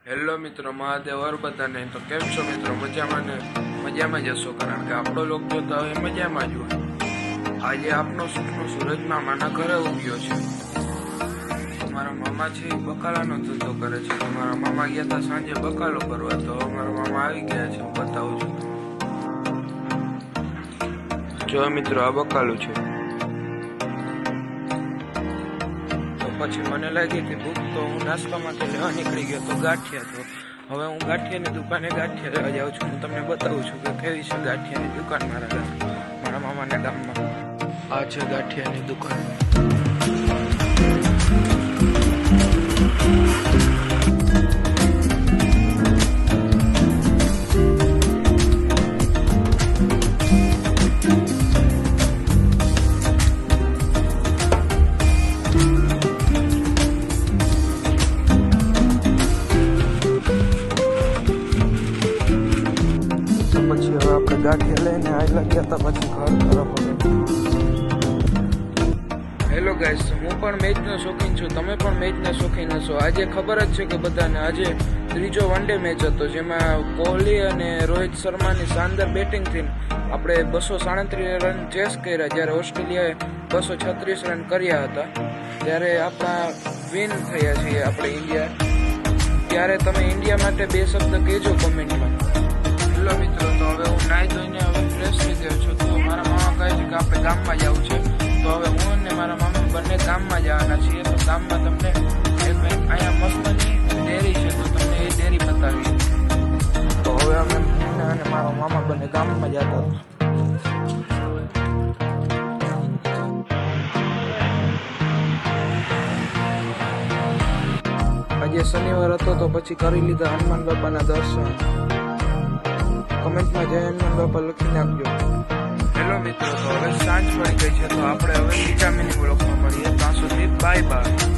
Hello મિત્રો, મહાદેવ હર બધાને. તો કેમ છો મિત્રો? મજામાં જ હશો, કારણ કે આપણો લોક જોતા હોય મજામાં જ હોય. આજે આપનો સુખનો સૂરજ મામાના ઘરે ઉગ્યો છે. મારા મામા છે એ બકાલાનો ધંધો કરે છે. મારા મામા ગયા હતા સાંજે બકાલો કરવા, તો મારા મામા આવી ગયા છે. હું બતાવું છું. જો મિત્રો, આ બકાલું છે. પછી મને લાગી હતી ભૂખ, તો હું નાસ્તા માટે લેવા નીકળી ગયો. તો ગાંઠિયા, તો હવે હું ગાંઠિયાની દુકાને ગાંઠિયા લેવા જાઉં છું. હું તમને બતાવું છું કે કેવી છે ગાંઠિયાની દુકાન મારા મામાના ગામમાં. આ છે ગાંઠિયાની દુકાન. પછી હવે આપણે ગાંઠિયા લઈને આવેલા ગયા હતા પછી ઘર તરફ. હેલો ગાઈસ, હું પણ મેચનો શોખીન છું, તમે પણ મેચના શોખીન હશો. આજે ખબર જ છે કે બધાને, આજે ત્રીજો વન ડે મેચ હતો, જેમાં કોહલી અને રોહિત શર્માની શાનદાર બેટિંગથી આપણે 237 રન ચેસ કર્યા. જ્યારે ઓસ્ટ્રેલિયાએ 236 રન કર્યા હતા, ત્યારે આપણા વિન થયા છીએ આપણે ઇન્ડિયા. ત્યારે તમે ઇન્ડિયા માટે 2 શબ્દ કહેજો કોમેન્ટમાં. હેલો મિત્રો, તો હવે હું નાહી ધોઈને હવે ફ્રેશ થઈ ગયો છું. તો મારા મામા કહે છે કે આપણે ગામમાં જવું છે. તો હવે હું અને મારા મામા બંને ગામમાં જવાના છીએ. તો ગામમાં તમને અહીંયા મસ્તની ડેરી છે, તો તમને એ ડેરી બતાવી. તો હવે અમે અને મારા મામા બંને ગામમાં જતા હતા. આજે શનિવાર હતો, તો પછી કરી લીધા હનુમાન બાપાના દર્શન. કમેન્ટમાં જય હનુમાન બાપા લખી નાખજો. હેલો મિત્રો, તો હવે સાંજ પડી ગઈ છે, તો આપણે હવે બીજા મિની બ્લોગમાં મળીએ. ત્યાં સુધી બાય બાય.